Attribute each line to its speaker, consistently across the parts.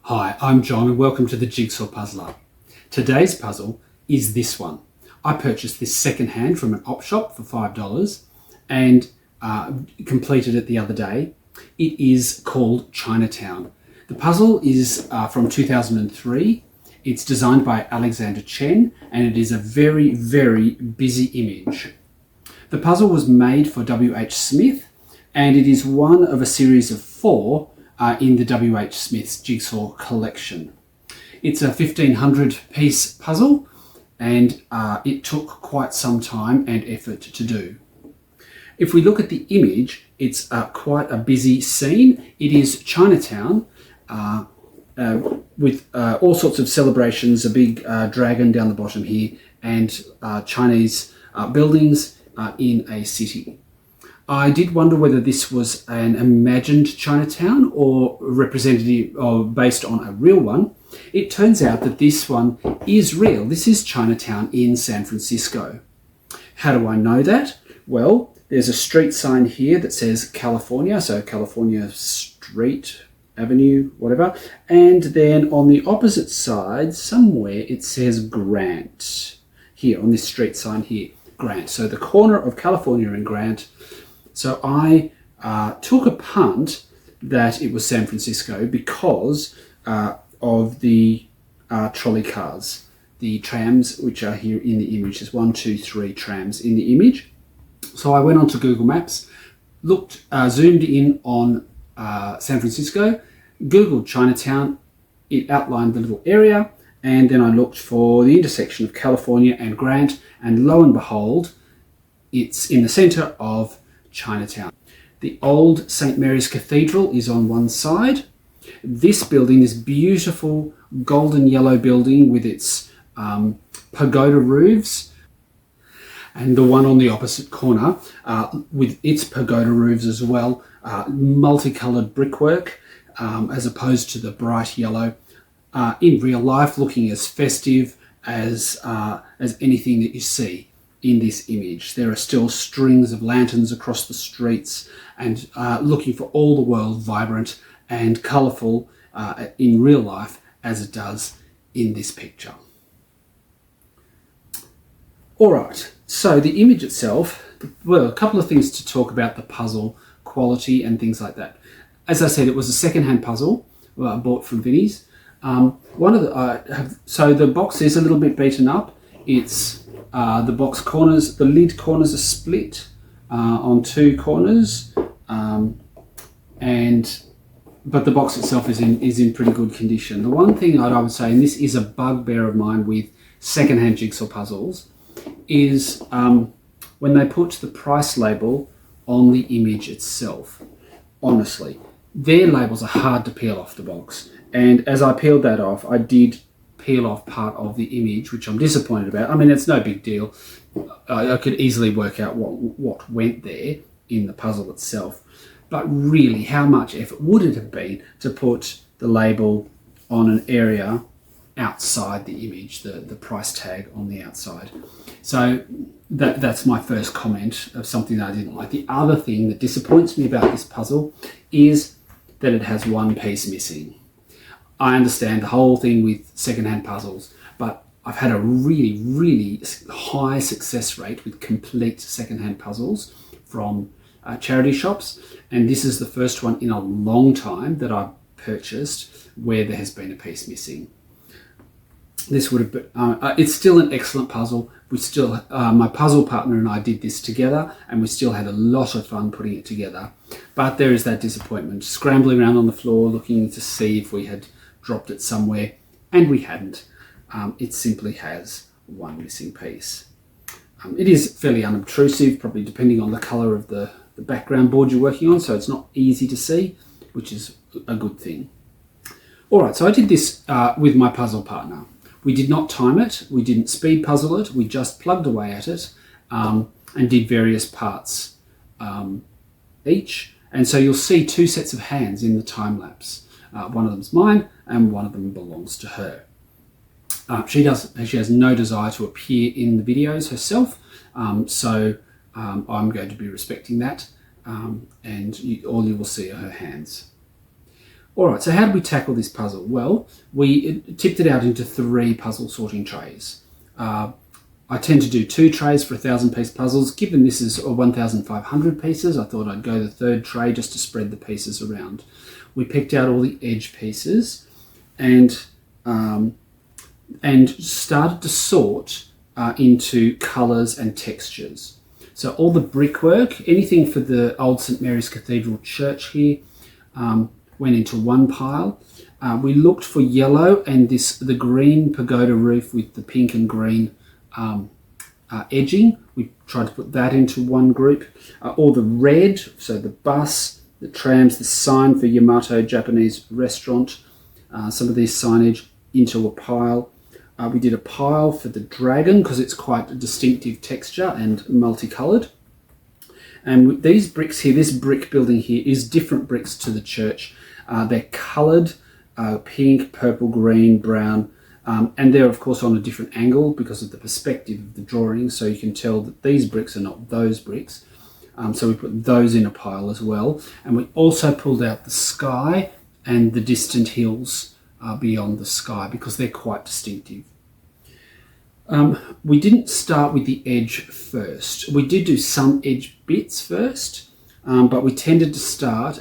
Speaker 1: Hi, I'm John and welcome to the Jigsaw Puzzler. Today's puzzle is this one. I purchased this secondhand from an op shop for $5 and completed it the other day. It is called Chinatown. The puzzle is from 2003. It's designed by Alexander Chen and it is a very, very busy image. The puzzle was made for W.H. Smith and it is one of a series of 4 in the W.H. Smith's Jigsaw collection. It's a 1,500 piece puzzle and it took quite some time and effort to do. If we look at the image, it's quite a busy scene. It is Chinatown with all sorts of celebrations, a big dragon down the bottom here, and Chinese buildings in a city. I did wonder whether this was an imagined Chinatown or representative or based on a real one. It turns out that this one is real. This is Chinatown in San Francisco. How do I know that? Well, there's a street sign here that says California, so California Street, Avenue, whatever. And then on the opposite side, somewhere, it says Grant. Here, on this street sign here, Grant. So the corner of California and Grant. So I took a punt that it was San Francisco because of the trolley cars, the trams, which are here in the image. There's 1, 2, 3 trams in the image. So I went onto Google Maps, looked, zoomed in on San Francisco, Googled Chinatown, it outlined the little area, and then I looked for the intersection of California and Grant, and lo and behold, it's in the center of Chinatown. The old St. Mary's Cathedral is on one side. This building, this beautiful golden yellow building with its pagoda roofs, and the one on the opposite corner with its pagoda roofs as well, multicolored brickwork as opposed to the bright yellow. In real life, looking as festive as anything that you see in this image. There are still strings of lanterns across the streets and looking for all the world vibrant and colourful in real life as it does in this picture. Alright, so the image itself, well, a couple of things to talk about the puzzle quality and things like that. As I said, it was a second-hand puzzle I bought from Vinnie's. So the box is a little bit beaten up. It's the box corners, the lid corners are split on 2 corners, but the box itself is in pretty good condition. The one thing I would say, and this is a bugbear of mine with secondhand jigsaw puzzles, is when they put the price label on the image itself. Honestly, their labels are hard to peel off the box, and as I peeled that off, I did peel off part of the image, which I'm disappointed about. I mean, it's no big deal. I could easily work out what went there in the puzzle itself. But really, how much effort would it have been to put the label on an area outside the image, the price tag on the outside? So that's my first comment of something that I didn't like. The other thing that disappoints me about this puzzle is that it has one piece missing. I understand the whole thing with secondhand puzzles, but I've had a really, really high success rate with complete secondhand puzzles from charity shops, and this is the first one in a long time that I've purchased where there has been a piece missing. This would have been, it's still an excellent puzzle. We still, my puzzle partner and I did this together, and we still had a lot of fun putting it together. But there is that disappointment, scrambling around on the floor looking to see if we had dropped it somewhere, and we hadn't. It simply has one missing piece. It is fairly unobtrusive, probably depending on the colour of the background board you're working on, so it's not easy to see, which is a good thing. Alright, so I did this with my puzzle partner. We did not time it, we didn't speed puzzle it, we just plugged away at it and did various parts each. And so you'll see 2 sets of hands in the time lapse. One of them's mine and one of them belongs to her. She has no desire to appear in the videos herself, so I'm going to be respecting that, and all you will see are her hands. All right, so how did we tackle this puzzle? Well, we tipped it out into 3 puzzle sorting trays. I tend to do 2 trays for 1,000-piece puzzles. Given this is 1,500 pieces, I thought I'd go the 3rd tray just to spread the pieces around. We picked out all the edge pieces and started to sort into colours and textures. So all the brickwork, anything for the old St Mary's Cathedral Church here, went into one pile. We looked for yellow and the green pagoda roof with the pink and green edging. We tried to put that into one group. All the red, so the bus, the trams, the sign for Yamato Japanese restaurant, some of these signage into a pile. We did a pile for the dragon because it's quite a distinctive texture and multicoloured. And these bricks here, this brick building here is different bricks to the church. They're coloured, pink, purple, green, brown, and they're of course on a different angle because of the perspective of the drawing, so you can tell that these bricks are not those bricks. So we put those in a pile as well. And we also pulled out the sky and the distant hills beyond the sky because they're quite distinctive. We didn't start with the edge first. We did do some edge bits first, but we tended to start,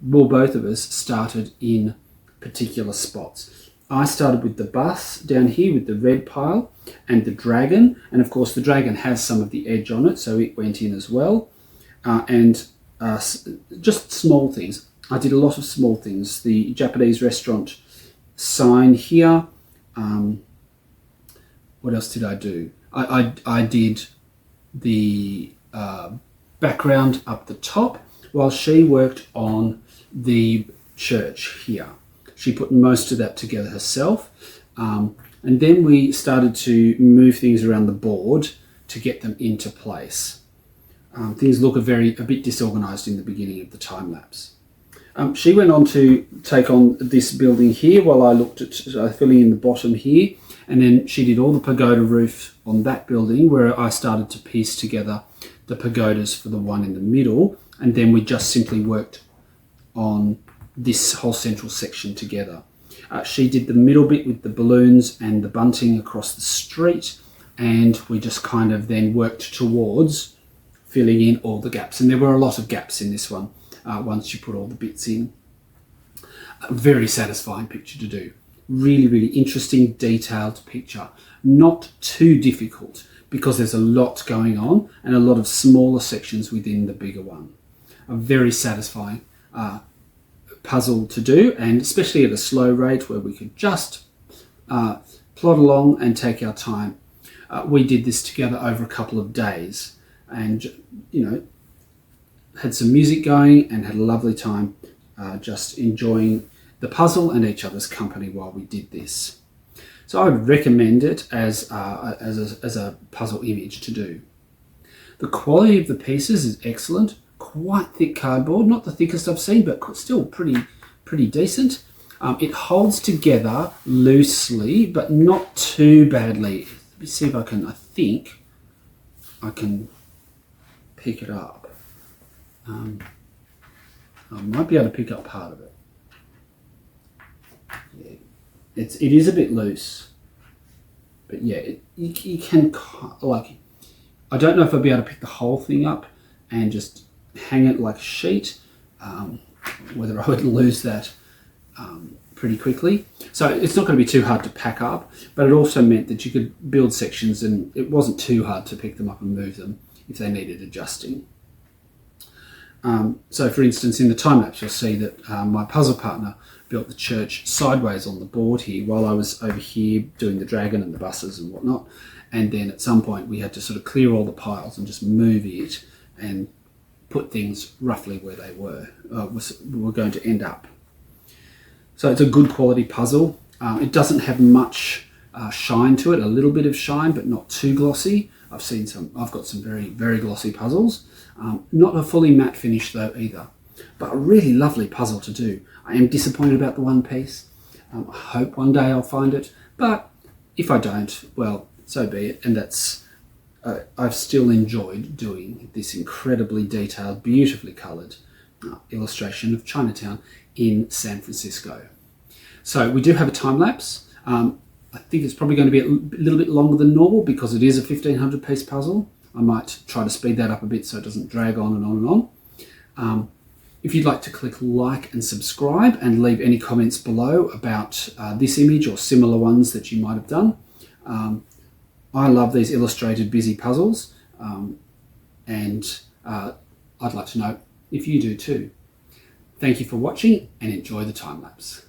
Speaker 1: both of us started in particular spots. I started with the bus down here with the red pile and the dragon, and of course the dragon has some of the edge on it, so it went in as well. Just small things. I did a lot of small things. The Japanese restaurant sign here. What else did I do? I did the background up the top while she worked on the church here. She put most of that together herself. And then we started to move things around the board to get them into place. Things look a bit disorganized in the beginning of the time lapse. She went on to take on this building here while I looked at filling in the bottom here, and then she did all the pagoda roof on that building where I started to piece together the pagodas for the one in the middle, and then we just simply worked on this whole central section together. She did the middle bit with the balloons and the bunting across the street, and we just kind of then worked towards filling in all the gaps, and there were a lot of gaps in this one. Once you put all the bits in. A very satisfying picture to do. Really, really interesting, detailed picture. Not too difficult because there's a lot going on and a lot of smaller sections within the bigger one. A very satisfying puzzle to do, and especially at a slow rate where we could just plod along and take our time. We did this together over a couple of days and, had some music going and had a lovely time just enjoying the puzzle and each other's company while we did this. So I would recommend it as a puzzle image to do. The quality of the pieces is excellent. Quite thick cardboard, not the thickest I've seen, but still pretty decent. It holds together loosely, but not too badly. Let me see if I think I can pick it up. I might be able to pick up part of it. Yeah, it is a bit loose, but yeah, you can, like, I don't know if I'll be able to pick the whole thing up and just hang it like a sheet, whether I would lose that pretty quickly. So it's not going to be too hard to pack up, but it also meant that you could build sections and it wasn't too hard to pick them up and move them if they needed adjusting. So for instance, in the time lapse, you'll see that my puzzle partner built the church sideways on the board here while I was over here doing the dragon and the buses and whatnot. And then at some point we had to sort of clear all the piles and just move it and put things roughly where they were going to end up. So it's a good quality puzzle. It doesn't have much shine to it, a little bit of shine, but not too glossy. I've got some very, very glossy puzzles. Not a fully matte finish though either, but a really lovely puzzle to do. I am disappointed about the one piece. I hope one day I'll find it, but if I don't, well, so be it. And I've still enjoyed doing this incredibly detailed, beautifully coloured illustration of Chinatown in San Francisco. So we do have a time lapse. I think it's probably going to be a little bit longer than normal because it is a 1,500 piece puzzle. I might try to speed that up a bit so it doesn't drag on and on and on. If you'd like to click like and subscribe and leave any comments below about this image or similar ones that you might have done. I love these illustrated busy puzzles, and I'd like to know if you do too. Thank you for watching and enjoy the time lapse.